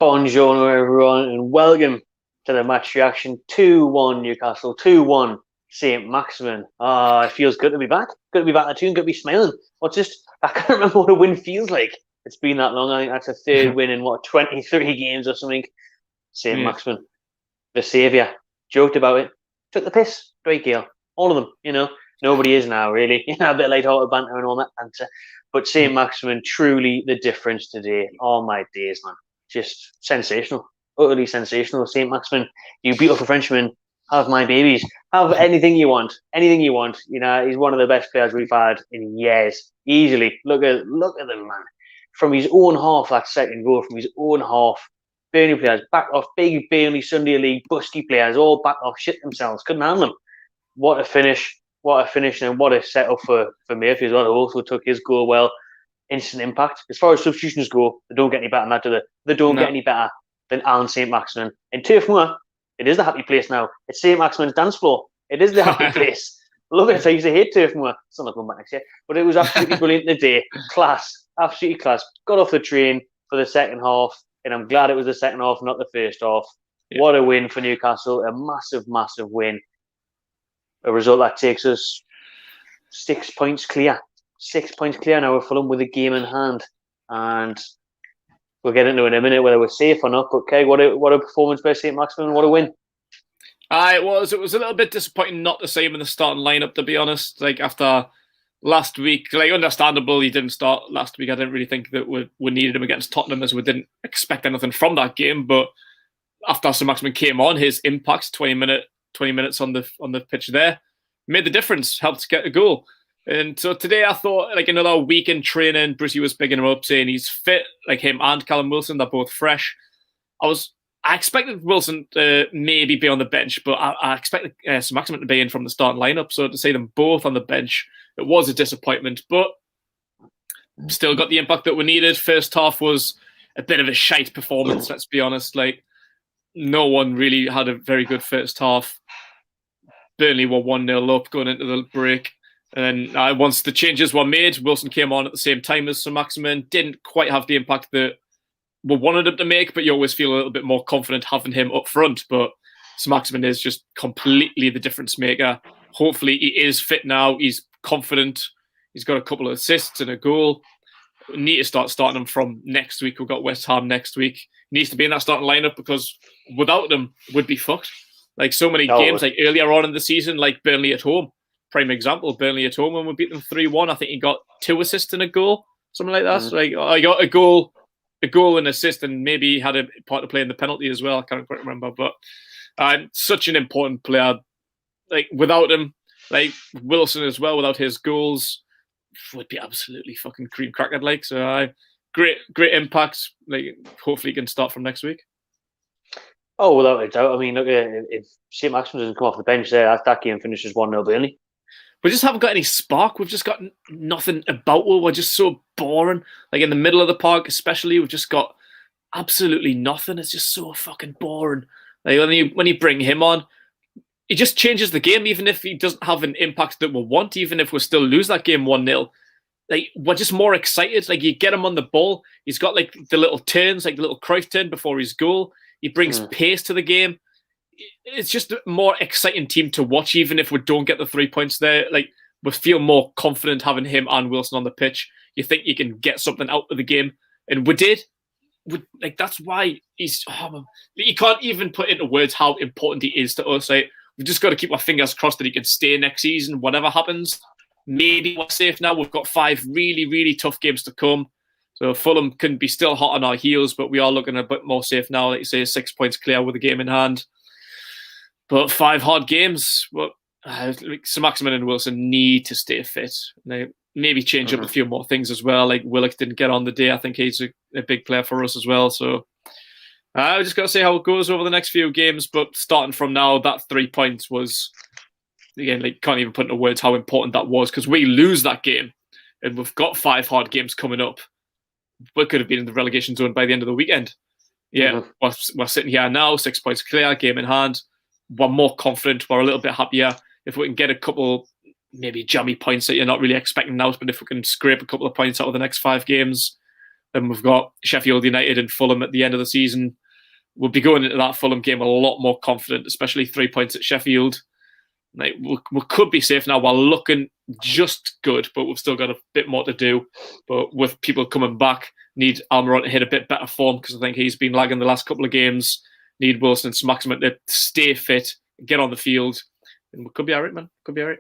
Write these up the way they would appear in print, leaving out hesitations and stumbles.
Buongiorno everyone and welcome to the match reaction. 2-1 Newcastle, 2-1 Saint-Maximin. It feels good to be back. Good to be back in the tune, good to be smiling. I can't remember what a win feels like. It's been that long. I think that's a third win in 23 games or something. Saint-Maximin, the saviour. Joked about it. Took the piss. Great Gale. All of them, Nobody is now, really. A bit light-hearted banter and all that banter. But Saint-Maximin, truly the difference today. Oh my days, man. Just sensational. Utterly sensational. Saint-Maximin, you beautiful Frenchman, have my babies. Have anything you want. Anything you want. He's one of the best players we've had in years. Easily. Look at them, man. From his own half, that second goal, from his own half. Burnley players back off. Big Burnley Sunday League busty players all back off, shit themselves. Couldn't handle them. What a finish. What a finish, and what a setup for Murphy as well, who also took his goal well. Instant impact. As far as substitutions go, they don't get any better than that, do they? They don't get any better than Alan Saint-Maximin. In Turf Moor, it is the happy place now. It's Saint-Maximin's dance floor. It is the happy place. Love it. I used to hate Turf Moor. Still not going back next year. But it was absolutely brilliant today. Class. Absolutely class. Got off the train for the second half, and I'm glad it was the second half, not the first half. Yeah. What a win for Newcastle. A massive, massive win. A result that takes us 6 points clear. 6 points clear now. We're Fulham with a game in hand. And we'll get into it in a minute whether we're safe or not. But Keg, what a performance by Saint-Maximin. What a win. It was a little bit disappointing not to see him in the starting lineup, to be honest. After last week, understandable he didn't start last week. I didn't really think that we needed him against Tottenham, as we didn't expect anything from that game. But after Saint-Maximin came on, his impact, 20 minutes on the pitch there, made the difference, helped get a goal. And so today I thought, another week in training, Brucey was bigging him up, saying he's fit, him and Callum Wilson, they're both fresh. I expected Wilson to maybe be on the bench, but I expected Saint-Maximin to be in from the starting lineup. So to see them both on the bench, it was a disappointment, but still got the impact that we needed. First half was a bit of a shite performance, let's be honest. No one really had a very good first half. Burnley were 1-0 up going into the break. And then once the changes were made, Wilson came on at the same time as Saint-Maximin. Didn't quite have the impact that we wanted him to make, but you always feel a little bit more confident having him up front. But Saint-Maximin is just completely the difference maker. Hopefully he is fit now. He's confident. He's got a couple of assists and a goal. We need to start starting him from next week. We've got West Ham next week. He needs to be in that starting lineup because without him, we'd be fucked. So many games, earlier on in the season, Burnley at home. Prime example, Burnley at home when we beat them 3-1. I think he got 2 assists and a goal, something like that. I got a goal and assist, and maybe he had a part to play in the penalty as well. I can't quite remember, but such an important player. Without him, Wilson as well, without his goals, would be absolutely fucking cream crackered. So great impact. Hopefully he can start from next week. Oh, without a doubt. I mean, look, if Saint-Maximin doesn't come off the bench there, that game finishes 1-0 Burnley. We just haven't got any spark. We've just got nothing about it. We're just so boring. In the middle of the park, especially, we've just got absolutely nothing. It's just so fucking boring. When you bring him on, he just changes the game, even if he doesn't have an impact that we want, even if we still lose that game 1-0. We're just more excited. You get him on the ball. He's got the little turns, the little Cruyff turn before his goal. He brings pace to the game. It's just a more exciting team to watch, even if we don't get the 3 points there. We feel more confident having him and Wilson on the pitch. You think you can get something out of the game. And we did. That's why he's... you can't even put into words how important he is to us. We've just got to keep our fingers crossed that he can stay next season, whatever happens. Maybe we're safe now. We've got 5 really, really tough games to come. So Fulham can be still hot on our heels, but we are looking a bit more safe now. 6 points clear with the game in hand. But 5 hard games. Well, Saint-Maximin and Wilson need to stay fit. Maybe change up a few more things as well. Willock didn't get on the day. I think he's a big player for us as well. So I just got to see how it goes over the next few games. But starting from now, that 3 points was, again, can't even put into words how important that was, because we lose that game and we've got 5 hard games coming up. We could have been in the relegation zone by the end of the weekend. Yeah, we're sitting here now, 6 points clear, game in hand. We're more confident. We're a little bit happier. If we can get a couple, maybe jammy points that you're not really expecting now, but if we can scrape a couple of points out of the next 5 games, and we've got Sheffield United and Fulham at the end of the season. We'll be going into that Fulham game a lot more confident, especially 3 points at Sheffield. Like, we could be safe now. We're looking just good, but we've still got a bit more to do. But with people coming back, need Almiron to hit a bit better form because I think he's been lagging the last couple of games. Need Wilson and Saint-Maximin to stay fit, get on the field, and we could be all right, man. Could be all right.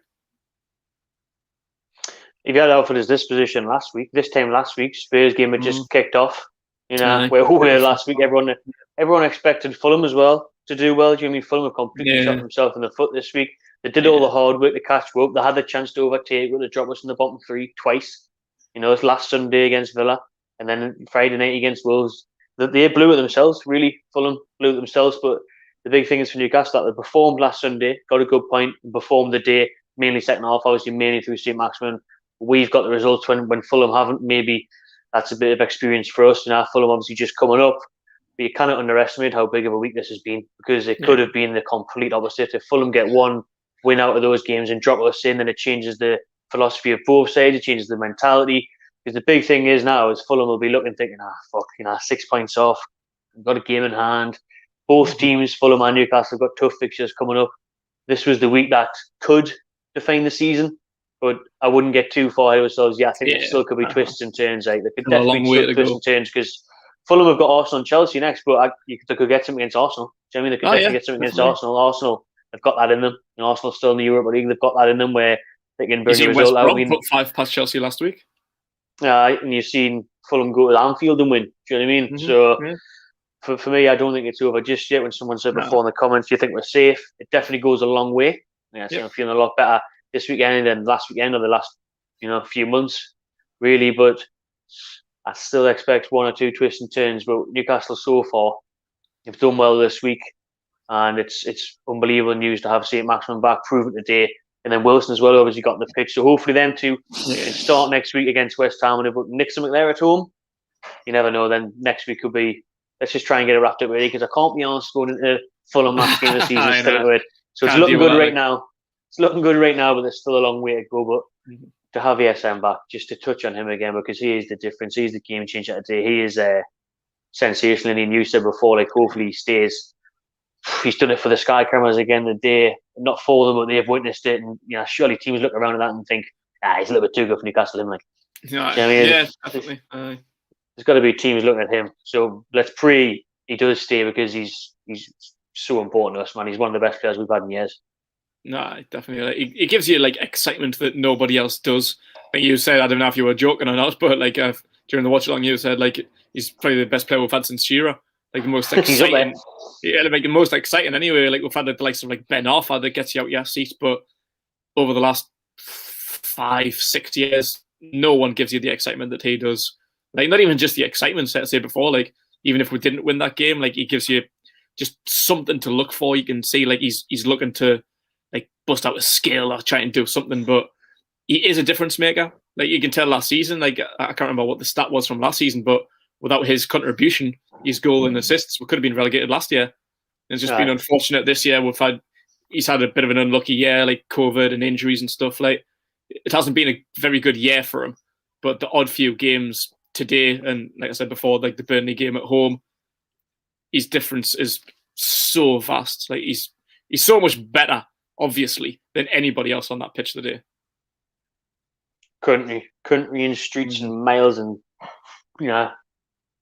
If you had Alfred as this position this time last week, Spurs game had just kicked off. You know, where we were last week, everyone expected Fulham as well to do well. Do you know what I mean? Fulham have completely shot themselves in the foot this week. They did all the hard work to catch up. They had the chance to overtake, to drop us in the bottom three twice. You know, it's last Sunday against Villa, and then Friday night against Wolves. They blew it themselves, really. Fulham blew it themselves, but the big thing is for Newcastle that they performed last Sunday, got a good point, and performed the day, mainly second half, obviously mainly through Saint-Maximin. We've got the results when Fulham haven't. Maybe that's a bit of experience for us. And our Fulham obviously just coming up, but you cannot underestimate how big of a week this has been, because it could have been the complete opposite. If Fulham get one win out of those games and drop us in, then it changes the philosophy of both sides. It changes the mentality. Because the big thing is now is Fulham will be looking, thinking, 6 points off. We've got a game in hand. Both teams, Fulham and Newcastle, have got tough fixtures coming up. This was the week that could define the season, but I wouldn't get too far ahead of ourselves. Yeah, I think there still could be twists and turns. Like, there could definitely be twists and turns, because Fulham have got Arsenal and Chelsea next, but they could get something against Arsenal. Do you know what I mean? They could definitely get something against Arsenal. Arsenal have got that in them. And Arsenal's still in the Europa League. They've got that in them where they can bring a result out. Put 5 past Chelsea last week. And you've seen Fulham go to Anfield and win. Do you know what I mean? So for me, I don't think it's over just yet. When someone said before in the comments, "Do you think we're safe?" It definitely goes a long way. So I'm feeling a lot better this weekend than last weekend or the last few months, really. But I still expect one or two twists and turns. But Newcastle so far have done well this week, and it's unbelievable news to have Saint-Maximin back, proven today. And then Wilson as well, obviously got in the pitch. So hopefully them two can start next week against West Ham. And if we nick something there at home, you never know. Then next week could be, let's just try and get it wrapped up really, because I can't be honest going into Fulham last game of the season still with it. So it's looking good right now. It's looking good right now, but there's still a long way to go. But to have ESM back, just to touch on him again, because he is the difference. He's the game changer today. He is sensational. And you said before, like, hopefully he stays. He's done it for the Sky cameras again today. Not for them, but they've witnessed it. And surely teams look around at that and think, he's a little bit too good for Newcastle. Him, like, definitely. There's got to be teams looking at him. So let's pray he does stay, because he's so important to us, man. He's one of the best players we've had in years. No, definitely. Like, it gives you like excitement that nobody else does. Like you said, I don't know if you were joking or not, but like during the watch along, you said like he's probably the best player we've had since Shearer. Like the most exciting. Like the most exciting anyway. Like we've had the likes of like Ben Arthur that gets you out your seat, but over the last 5-6 years, no one gives you the excitement that he does. Like not even just the excitement, I said before. Like even if we didn't win that game, like he gives you just something to look for. You can see like he's looking to like bust out a skill or try and do something, but he is a difference maker. Like you can tell last season. Like I can't remember what the stat was from last season, but without his contribution, his goal and assists, we could have been relegated last year. It's just been unfortunate this year. He's had a bit of an unlucky year, like COVID and injuries and stuff. Like it hasn't been a very good year for him. But the odd few games today, and like I said before, like the Burnley game at home, his difference is so vast. Like he's so much better, obviously, than anybody else on that pitch today. Country and streets and miles and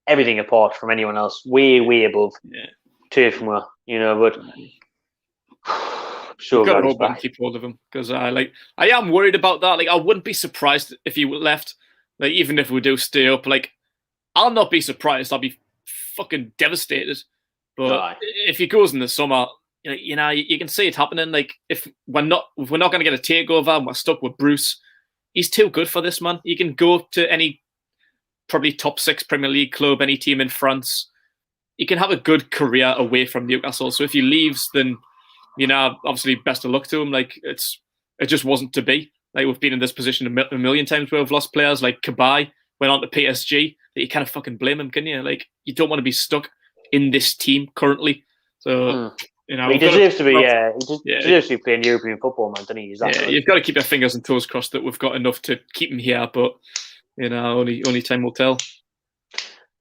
everything apart from anyone else, way above turf and well, but so got to hope and keep hold of him, because I am worried about that. Like I wouldn't be surprised if he left. Like even if we do stay up, like I'll not be surprised. I'll be fucking devastated. But if he goes in the summer, you can see it happening. Like if we're not going to get a takeover and we're stuck with Bruce, he's too good for this, man. He can go to any probably top 6 Premier League club, any team in France. He can have a good career away from Newcastle. So if he leaves, then obviously best of luck to him. Like it just wasn't to be. Like we've been in this position a million times where we've lost players. Like Kabay went on to PSG. That you can't fucking blame him, can you? Like you don't want to be stuck in this team currently. So he deserves to be. He deserves to be playing European football, man. Doesn't he? You've got to keep your fingers and toes crossed that we've got enough to keep him here. But only time will tell.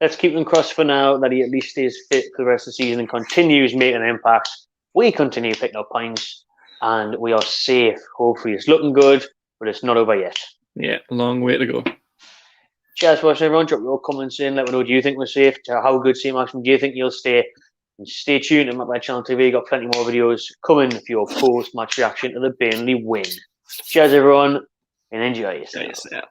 let's keep them crossed for now that he at least stays fit for the rest of the season and continues making an impact. We continue picking up points and we are safe. Hopefully it's looking good, but it's not over yet. Yeah, a long way to go. Cheers for watching, everyone. Drop your comments in. Let me know, do you think we're safe? How good Saint-Maximin do you think you'll stay? And stay tuned to my channel TV. Got plenty more videos coming for your post-match reaction to the Burnley win. Cheers, everyone, and enjoy yourself. Yeah.